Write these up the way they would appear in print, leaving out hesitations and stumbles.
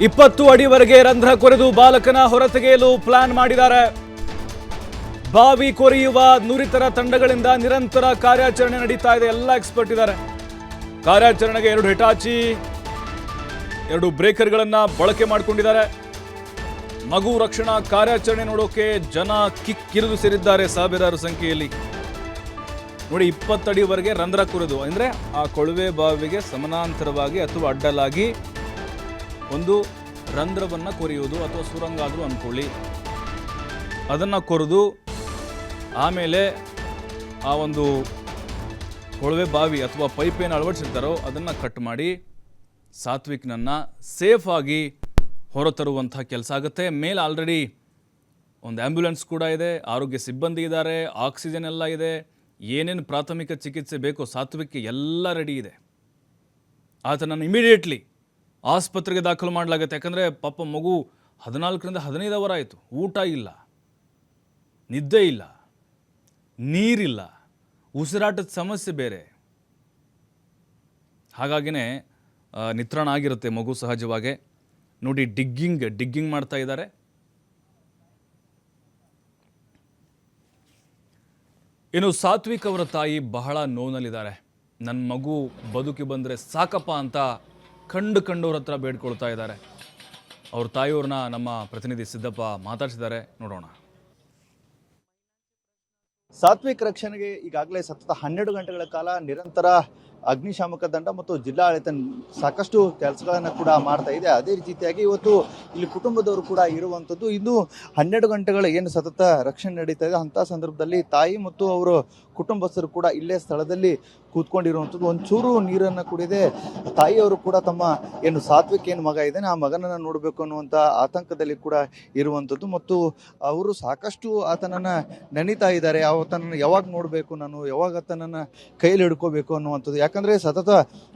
20 ಅಡಿವರೆಗೆ ರಂಧ್ರ ಕೊರೆದು ಬಾಲಕನ ಹೊರತೆಗೆಯಲು ಪ್ಲಾನ್ ಮಾಡಿದ್ದಾರೆ. ಬಾವಿ ಕೊರೆಯುವ ನುರಿತರ ತಂಡಗಳಿಂದ ನಿರಂತರ ಕಾರ್ಯಾಚರಣೆ ನಡೀತಾ ಇದೆ. ಎಲ್ಲ ಎಕ್ಸ್ಪರ್ಟ್ ಇದ್ದಾರೆ. ಕಾರ್ಯಾಚರಣೆಗೆ 2 ಹಿಟಾಚಿ 2 ಬ್ರೇಕರ್ಗಳನ್ನ ಬಳಕೆ ಮಾಡಿಕೊಂಡಿದ್ದಾರೆ. ಮಗು ರಕ್ಷಣಾ ಕಾರ್ಯಾಚರಣೆ ನೋಡೋಕೆ ಜನ ಕಿಕ್ಕಿರಿದು ಸೇರಿದ್ದಾರೆ ಸಾವಿರಾರು ಸಂಖ್ಯೆಯಲ್ಲಿ. ನೋಡಿ, 20 ಅಡಿವರೆಗೆ ರಂಧ್ರ ಕೊರೆದು ಅಂದರೆ ಆ ಕೊಳವೆ ಬಾವಿಗೆ ಸಮಾನಾಂತರವಾಗಿ ಅಥವಾ ಅಡ್ಡಲಾಗಿ ಒಂದು ರಂಧ್ರವನ್ನು ಕೊರೆಯುವುದು ಅಥವಾ ಸುರಂಗ ಆದರೂ ಅಂದ್ಕೊಳ್ಳಿ. ಅದನ್ನು ಕೊರೆದು ಆಮೇಲೆ ಆ ಒಂದು ಕೊಳವೆ ಬಾವಿ ಅಥವಾ ಪೈಪ್ ಏನು ಅಳವಡಿಸಿರ್ತಾರೋ ಅದನ್ನು ಕಟ್ ಮಾಡಿ ಸಾತ್ವಿಕ್ನನ್ನು ಸೇಫಾಗಿ ಹೊರತರುವಂಥ ಕೆಲಸ ಆಗುತ್ತೆ. ಮೇಲೆ ಆಲ್ರೆಡಿ ಒಂದು ಆ್ಯಂಬ್ಯುಲೆನ್ಸ್ ಕೂಡ ಇದೆ, ಆರೋಗ್ಯ ಸಿಬ್ಬಂದಿ ಇದ್ದಾರೆ, ಆಕ್ಸಿಜನ್ ಎಲ್ಲ ಇದೆ, ಏನೇನು ಪ್ರಾಥಮಿಕ ಚಿಕಿತ್ಸೆ ಬೇಕೋ ಸಾತ್ವಿಕ್ಗೆ ಎಲ್ಲ ರೆಡಿ ಇದೆ. ಆತನನ್ನು ಇಮಿಡಿಯೇಟ್ಲಿ ಆಸ್ಪತ್ರೆಗೆ ದಾಖಲು ಮಾಡಲಾಗುತ್ತೆ. ಯಾಕಂದರೆ ಪಾಪ ಮಗು 14ರಿಂದ 15 ಅವರ್ ಆಯಿತು, ಊಟ ಇಲ್ಲ, ನಿದ್ದೆ ಇಲ್ಲ, ನೀರಿಲ್ಲ, ಉಸಿರಾಟದ ಸಮಸ್ಯೆ ಬೇರೆ. ಹಾಗಾಗಿನೇ ನಿತ್ರಾಣ ಆಗಿರುತ್ತೆ ಮಗು ಸಹಜವಾಗಿ. ನೋಡಿ, ಡಿಗ್ಗಿಂಗ್ ಮಾಡ್ತಾ ಇದ್ದಾರೆ. ಇನ್ನು ಸಾತ್ವಿಕ್ ಅವರ ತಾಯಿ ಬಹಳ ನೋವಿನಲ್ಲಿದ್ದಾರೆ. ನನ್ನ ಮಗು ಬದುಕಿ ಬಂದರೆ ಸಾಕಪ್ಪ ಅಂತ ಕಂಡವ್ರ ಹತ್ರ ಬೇಡ್ಕೊಳ್ತಾ ಇದ್ದಾರೆ. ಅವ್ರ ತಾಯಿಯವ್ರನ್ನ ನಮ್ಮ ಪ್ರತಿನಿಧಿ ಸಿದ್ದಪ್ಪ ಮಾತಾಡ್ಸಿದ್ದಾರೆ, ನೋಡೋಣ. ಸಾತ್ವಿಕ್ ರಕ್ಷಣೆಗೆ ಈಗಾಗಲೇ ಸತತ 12 ಗಂಟೆಗಳ ಕಾಲ ನಿರಂತರ ಅಗ್ನಿಶಾಮಕ ತಂಡ ಮತ್ತು ಜಿಲ್ಲಾಡಳಿತ ಸಾಕಷ್ಟು ಕೆಲಸಗಳನ್ನು ಕೂಡ ಮಾಡ್ತಾ ಇದೆ. ಅದೇ ರೀತಿಯಾಗಿ ಇವತ್ತು ಇಲ್ಲಿ ಕುಟುಂಬದವರು ಕೂಡ ಇರುವಂಥದ್ದು. ಇನ್ನು 12 ಗಂಟೆಗಳ ಏನು ಸತತ ರಕ್ಷಣೆ ನಡೀತಾ ಇದೆ, ಅಂಥ ಸಂದರ್ಭದಲ್ಲಿ ತಾಯಿ ಮತ್ತು ಅವರು ಕುಟುಂಬಸ್ಥರು ಕೂಡ ಇಲ್ಲೇ ಸ್ಥಳದಲ್ಲಿ ಕೂತ್ಕೊಂಡಿರುವಂಥದ್ದು. ಒಂಚೂರು ನೀರನ್ನು ಕುಡಿದೆ ತಾಯಿಯವರು ಕೂಡ ತಮ್ಮ ಏನು ಸಾತ್ವಿಕ್ ಏನು ಮಗ ಇದ್ದಾನೆ ಆ ಮಗನನ್ನು ನೋಡಬೇಕು ಅನ್ನುವಂಥ ಆತಂಕದಲ್ಲಿ ಕೂಡ ಇರುವಂಥದ್ದು. ಮತ್ತು ಅವರು ಸಾಕಷ್ಟು ಆತನನ್ನು ನೆನೀತಾ ಇದ್ದಾರೆ. ಆತನನ್ನು ಯಾವಾಗ ನೋಡಬೇಕು, ನಾನು ಯಾವಾಗ ಆತನನ್ನು ಕೈಯಲ್ಲಿ ಹಿಡ್ಕೋಬೇಕು ಅನ್ನುವಂಥದ್ದು. ಯಾಕಂದರೆ ಸತತ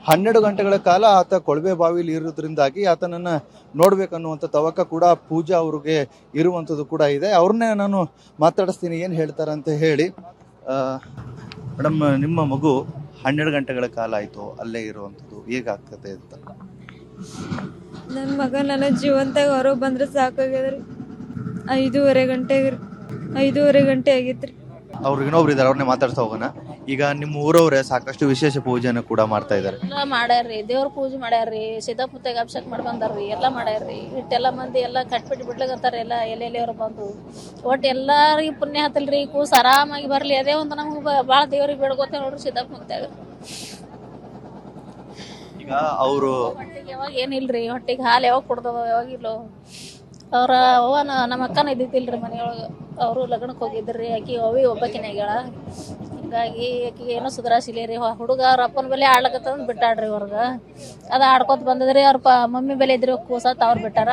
12 ಗಂಟೆಗಳ ಕಾಲ ಆತ ಕೊಳವೆ ಬಾವಿಲಿ ಇರೋದ್ರಿಂದಾಗಿ ಆತನನ್ನು ನೋಡ್ಬೇಕನ್ನುವಂಥ ತವಕ ಕೂಡ ಪೂಜಾ ಅವ್ರಿಗೆ ಇರುವಂಥದ್ದು ಕೂಡ ಇದೆ. ಅವ್ರನ್ನೇ ನಾನು ಮಾತಾಡಿಸ್ತೀನಿ, ಏನು ಹೇಳ್ತಾರೆ ಅಂತ ಹೇಳಿ. ಮೇಡಮ್, ನಿಮ್ಮ ಮಗು 12 ಗಂಟೆಗಳ ಕಾಲ ಆಯಿತು ಅಲ್ಲೇ ಇರುವಂಥದ್ದು, ಹೇಗಾಗ್ತದೆ ಅಂತ? ನನ್ನ ಮಗ ನನ್ನ ಜೀವಂತಾಗ ಹೊರಗೆ ಬಂದ್ರೆ ಸಾಕಾಗ್ಯದ್ರಿ. 5:30 ಗಂಟೆ ಆಗೈತ್ರಿ. ಅವ್ರು ಇನ್ನೊಬ್ರು ಇದಾರೆ, ಅವ್ರನ್ನೇ ಮಾತಾಡ್ತಾ ಹೋಗೋಣ. ಈಗ ನಿಮ್ಮ ಊರವ್ರೆ ಸಾಕಷ್ಟು ವಿಶೇಷ ಪೂಜೆನ ಕೂಡ ಮಾಡ್ತಾ ಇದ್ದಾರೆ. ಎಲ್ಲ ಮಾಡ್ಯಾರ್ರಿ, ದೇವ್ರ ಪೂಜೆ ಮಾಡ್ಯಾರ್ರಿ, ಸಿದ್ದಾಪುತ್ತಾಗ ಅಭಿಷೇಕ ಮಾಡಿ ಬಂದಾರ್ರಿ, ಎಲ್ಲ ಮಾಡ್ಯಾರ್ರಿ. ಇಟ್ಟೆಲ್ಲ ಮಂದಿ ಎಲ್ಲ ಕಟ್ಬಿಟ್ಟು ಬಿಡ್ಲಿಕತ್ತಾರ, ಎಲ್ಲ ಎಲ್ಲೆಲ್ಲಿಯವ್ರು ಬಂದು ಒಟ್ಟು ಎಲ್ಲಾರಿಗೆ ಪುಣ್ಯ ಹತ್ತಲ್ರಿ. ಕೂಸ್ ಆರಾಮಾಗಿ ಬರ್ಲಿ, ಅದೇ ಒಂದು ನಮ್ಗೆ ಭಾಳ ದೇವ್ರಿಗೆ ಬೇಡ್ಕೋತೇವೆ ನೋಡ್ರಿ ಸಿದ್ದಾಪುತ್ತಾಗ. ಈಗ ಅವರು ಹೊಟ್ಟಿಗೆ ಯಾವಾಗ ಏನಿಲ್ರಿ, ಹೊಟ್ಟಿಗೆ ಹಾಲು ಯಾವಾಗ ಕೊಡ್ದವ ಯಾವಾಗಿಲ್ಲೋ. ಅವ್ರ ಅವ್ವನ ನಮ್ಮ ಅಕ್ಕನ ಇದ್ದಿದ್ದಿಲ್ರಿ ಮನೆಯೊಳಗೆ, ಅವರು ಲಗ್ನಕ್ಕೆ ಹೋಗಿದ್ರಿ. ಆಕಿ ಅವಿ ಒಬ್ಬಕಿನ ಆಗ್ಯಾಳ. ಹಿಂಗಾಗಿ ಆಕಿಗೆ ಏನೋ ಸುಧಾರಿಸಿಲ್ಲ ರೀ. ಹುಡುಗ ಅವ್ರ ಅಪ್ಪನ ಬೆಲೆ ಆಡ್ಲಕತ್ತಂದು ಬಿಟ್ಟಾಡ್ರಿ ಹೊರ್ಗೆ. ಅದು ಆಡ್ಕೊತ ಬಂದದ್ರಿ. ಅವ್ರ ಮಮ್ಮಿ ಬೆಲೆ ಇದ್ರಿ ಕೂಸತ್ ಅವ್ರು ಬಿಟ್ಟಾರ.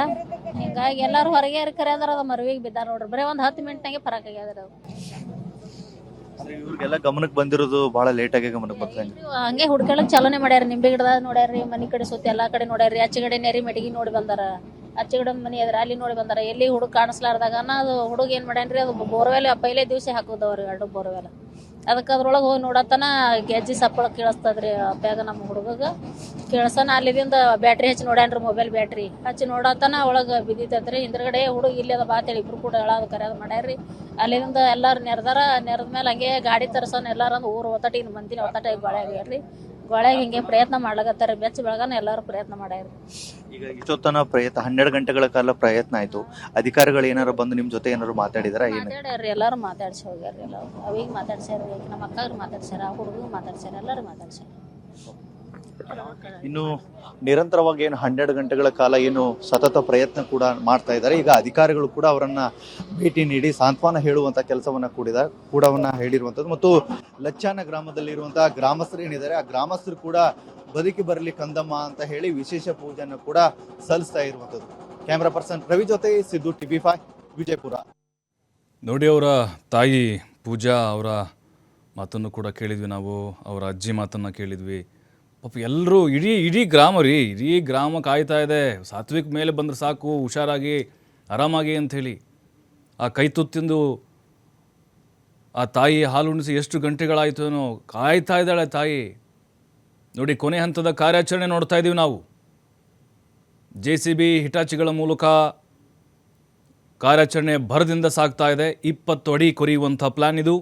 ಹಿಂಗಾಗಿ ಎಲ್ಲರೂ ಹೊರಗೆ ಕರೆ ಅದಾರ, ಅದು ಮರುವಿಗೆ ಬಿದ್ದಾರ ನೋಡ್ರಿ. ಬರೀ ಒಂದು 10 ಮಿನಿಟ್ನಾಗೆ ಫರಕ್ ಆಗ್ಯಾದ್ರಿ ಅದು. ಇವ್ರಿಗೆಲ್ಲ ಗಮನಕ್ಕೆ ಬಂದಿರೋದು ಬಹಳ ಲೇಟಾಗಿ ಗಮನಕ್ಕೆ ಬರ್ತಾರೆ. ಹಂಗೆ ಹುಡ್ಕೊಳಕ್ ಚಾಲನೆ ಮಾಡ್ಯಾರ. ನಿಂಬೆ ಗಿಡದಾಗ ನೋಡ್ಯಾರ್ರಿ, ಮನೆ ಕಡೆ ಸುತ್ತ ಎಲ್ಲಾ ಕಡೆ ನೋಡ್ಯಾರ್ರಿ. ಆಚೆ ಕಡೆ ನೆರಿ ಮೆಟಗಿ ನೋಡಿ ಬಂದಾರ, ಆಚೆ ಕಡೆ ಮನೆ ಅದ್ರ ಅಲ್ಲಿ ನೋಡಿ ಬಂದಾರ. ಎಲ್ಲಿ ಹುಡುಗ ಕಾಣಿಸ್ಲಾರ್ದಾಗ ಅದು ಹುಡುಗ ಏನ್ ಮಾಡ್ಯಾನ್ರಿ, ಅದು ಬೋರ್ವೆಲ್ ಪೈಲೆ ದಿವಸ ಹಾಕೋದವ್ರಿ, 2 ಬೋರ್ವೆಲ್. ಅದಕ್ಕೆ ಅದ್ರೊಳಗೆ ಹೋಗಿ ನೋಡತನ ಗೆಜ್ಜಿ ಸಪ್ಪಳ ಕೇಳಿಸ್ತದ್ರಿ. ಅಪ್ಪ್ಯಾಗ ನಮ್ಮ ಹುಡುಗಗ ಕೇಳ್ಸನ ಅಲ್ಲಿದಿಂದ ಬ್ಯಾಟ್ರಿ ಹಚ್ಚಿ ನೋಡ್ಯಾನ್ರಿ, ಮೊಬೈಲ್ ಬ್ಯಾಟ್ರಿ ಹಚ್ಚಿ ನೋಡತನ ಒಳಗೆ ಬಿದ್ದಿತ್ತಂತ್ರಿ. ಹಿಂದ್ಗಡೆ ಹುಡುಗ ಇಲ್ಲಿ ಅದ ಬಾತೇಳಿ ಇಬ್ರು ಕೂಡ ಹೇಳೋದು ಕರೆಯೋದು ಮಾಡ್ಯಾರ್ರಿ. ಅಲ್ಲಿಂದ ಎಲ್ಲಾರು ನೆರೆದಾರ. ನೆರೆದ ಮೇಲೆ ಹಂಗೆ ಗಾಡಿ ತರ್ಸೋನ್ ಎಲ್ಲಾರಂದು ಊರು ಒತ್ತಟಿ ಮಂದಿನ ಒತ್ತಟ ಗೊಳೆ ಆಗ್ಯಾರ್ರಿ. ಗೊಳೆಗೆ ಹಿಂಗೆ ಪ್ರಯತ್ನ ಮಾಡ್ಲಾಕತ್ತಾರ. ಬೆಚ್ಚ ಬೆಳಗಾನ ಎಲ್ಲಾರು ಪ್ರಯತ್ನ ಮಾಡ್ಯಾರ್ರಿ. ಈಗ ಇಷ್ಟೊತ್ತನ ಪ್ರಯತ್ನ 12 ಗಂಟೆಗಳ ಕಾಲ ಪ್ರಯತ್ನ ಆಯ್ತು. ಅಧಿಕಾರಿಗಳು ಏನಾರು ಬಂದು ನಿಮ್ ಜೊತೆ ಏನಾರು ಮಾತಾಡಿದಾರ? ಮಾತಾಡ್ಯಾರ್ರಿ, ಎಲ್ಲಾರು ಮಾತಾಡ್ಸಿ ಹೋಗ್ಯಾರ್ರಿ. ಎಲ್ಲ ಅವಿಗೆ ಮಾತಾಡ್ಸ್ಯಾರ್ರಿ, ನಮ್ಮ ಅಕ್ಕವ್ರು ಮಾತಾಡ್ಸ್ಯಾರ, ಹುಡುಗ ಮಾತಾಡ್ಸ್ಯಾರ, ಎಲ್ಲಾರು ಮಾತಾಡ್ಸ್ಯಾರ. ಇನ್ನು ನಿರಂತರವಾಗಿ ಏನು 12 ಗಂಟೆಗಳ ಕಾಲ ಏನು ಸತತ ಪ್ರಯತ್ನ ಕೂಡ ಮಾಡ್ತಾ ಇದ್ದಾರೆ. ಈಗ ಅಧಿಕಾರಿಗಳು ಕೂಡ ಅವರನ್ನ ಭೇಟಿ ನೀಡಿ ಸಾಂತ್ವನ ಹೇಳುವಂತ ಕೆಲಸವನ್ನ ಕೂಡವನ್ನ ಹೇಳಿರುವಂತದ್ದು. ಮತ್ತು ಲಚ್ಚಾನ ಗ್ರಾಮದಲ್ಲಿರುವಂತಹ ಗ್ರಾಮಸ್ಥರು ಏನಿದ್ದಾರೆ, ಆ ಗ್ರಾಮಸ್ಥರು ಕೂಡ ಬದುಕಿ ಬರಲಿ ಕಂದಮ್ಮ ಅಂತ ಹೇಳಿ ವಿಶೇಷ ಪೂಜೆಯನ್ನು ಕೂಡ ಸಲ್ಲಿಸ್ತಾ ಇರುವಂತದ್ದು. ಕ್ಯಾಮ್ರಾ ಪರ್ಸನ್ ರವಿ ಜೊತೆ ಸಿದ್ದು, TV5 ವಿಜಯಪುರ. ನೋಡಿ, ಅವರ ತಾಯಿ ಪೂಜಾ ಅವರ ಮಾತನ್ನು ಕೂಡ ಕೇಳಿದ್ವಿ ನಾವು, ಅವರ ಅಜ್ಜಿ ಮಾತನ್ನು ಕೇಳಿದ್ವಿ. ಪಾಪ ಎಲ್ಲರೂ ಇಡೀ ಗ್ರಾಮ ರೀ, ಇಡೀ ಗ್ರಾಮ ಕಾಯ್ತಾ ಇದೆ. ಸಾತ್ವಿಕ್ ಮೇಲೆ ಬಂದರೆ ಸಾಕು, ಹುಷಾರಾಗಿ ಆರಾಮಾಗಿ ಅಂಥೇಳಿ. ಆ ಕೈ ತುತ್ತಿಂದು ಆ ತಾಯಿ ಹಾಲು ಉಣಿಸಿ ಎಷ್ಟು ಗಂಟೆಗಳಾಯಿತು ಏನೋ ಕಾಯ್ತಾ ಇದ್ದಾಳೆ ತಾಯಿ. ನೋಡಿ, ಕೊನೆ ಹಂತದ ಕಾರ್ಯಾಚರಣೆ ನೋಡ್ತಾ ಇದ್ದೀವಿ ನಾವು. JCB ಹಿಟಾಚಿಗಳ ಮೂಲಕ ಕಾರ್ಯಾಚರಣೆ ಭರದಿಂದ ಸಾಗ್ತಾ ಇದೆ. 20 ಅಡಿ ಕೊರೆಯುವಂಥ ಪ್ಲ್ಯಾನ್ ಇದು.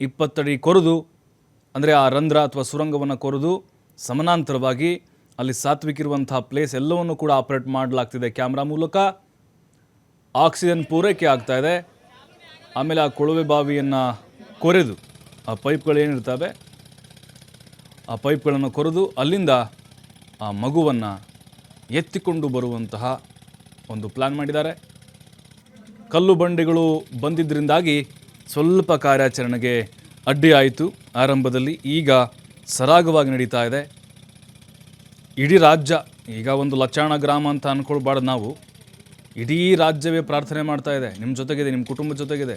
20 ಅಡಿ ಕೊರೆದು ಅಂದರೆ ಆ ರಂಧ್ರ ಅಥವಾ ಸುರಂಗವನ್ನು ಕೊರೆದು ಸಮಾನಾಂತರವಾಗಿ ಅಲ್ಲಿ ಸಾತ್ವಿಕಿರುವಂಥ ಪ್ಲೇಸ್ ಎಲ್ಲವನ್ನು ಕೂಡ ಆಪರೇಟ್ ಮಾಡಲಾಗ್ತಿದೆ ಕ್ಯಾಮ್ರಾ ಮೂಲಕ. ಆಕ್ಸಿಜನ್ ಪೂರೈಕೆ ಆಗ್ತಾ ಇದೆ. ಆಮೇಲೆ ಆ ಕೊಳವೆ ಬಾವಿಯನ್ನು ಕೊರೆದು ಆ ಪೈಪ್ಗಳು ಏನಿರ್ತವೆ ಆ ಪೈಪ್ಗಳನ್ನು ಕೊರೆದು ಅಲ್ಲಿಂದ ಆ ಮಗುವನ್ನು ಎತ್ತಿಕೊಂಡು ಬರುವಂತಹ ಒಂದು ಪ್ಲ್ಯಾನ್ ಮಾಡಿದ್ದಾರೆ. ಕಲ್ಲು ಬಂಡೆಗಳು ಬಂದಿದ್ದರಿಂದಾಗಿ ಸ್ವಲ್ಪ ಕಾರ್ಯಾಚರಣೆಗೆ ಅಡ್ಡಿ ಆಯಿತು ಆರಂಭದಲ್ಲಿ. ಈಗ ಸರಾಗವಾಗಿ ನಡೀತಾ ಇದೆ. ಇಡೀ ರಾಜ್ಯ, ಈಗ ಒಂದು ಲಚಾಣ ಗ್ರಾಮ ಅಂತ ಅಂದ್ಕೊಳ್ಬಾರ್ದು ನಾವು, ಇಡೀ ರಾಜ್ಯವೇ ಪ್ರಾರ್ಥನೆ ಮಾಡ್ತಾ ಇದೆ. ನಿಮ್ಮ ಜೊತೆಗಿದೆ, ನಿಮ್ಮ ಕುಟುಂಬದ ಜೊತೆಗಿದೆ.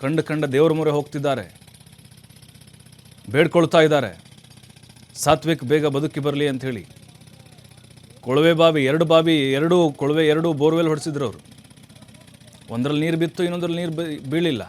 ಕಂಡ ದೇವರ ಮೊರೆ ಹೋಗ್ತಿದ್ದಾರೆ, ಬೇಡ್ಕೊಳ್ತಾ ಇದ್ದಾರೆ ಸಾತ್ವಿಕ್ ಬೇಗ ಬದುಕಿ ಬರಲಿ ಅಂಥೇಳಿ. ಕೊಳವೆ ಬಾವಿ, ಎರಡು ಕೊಳವೆ, 2 ಬೋರ್ವೆಲ್ ಹೊಡೆಸಿದ್ರು ಅವರು. ಒಂದರಲ್ಲಿ ನೀರು ಬಿತ್ತು, ಇನ್ನೊಂದರಲ್ಲಿ ನೀರು ಬೀಳಿಲ್ಲ.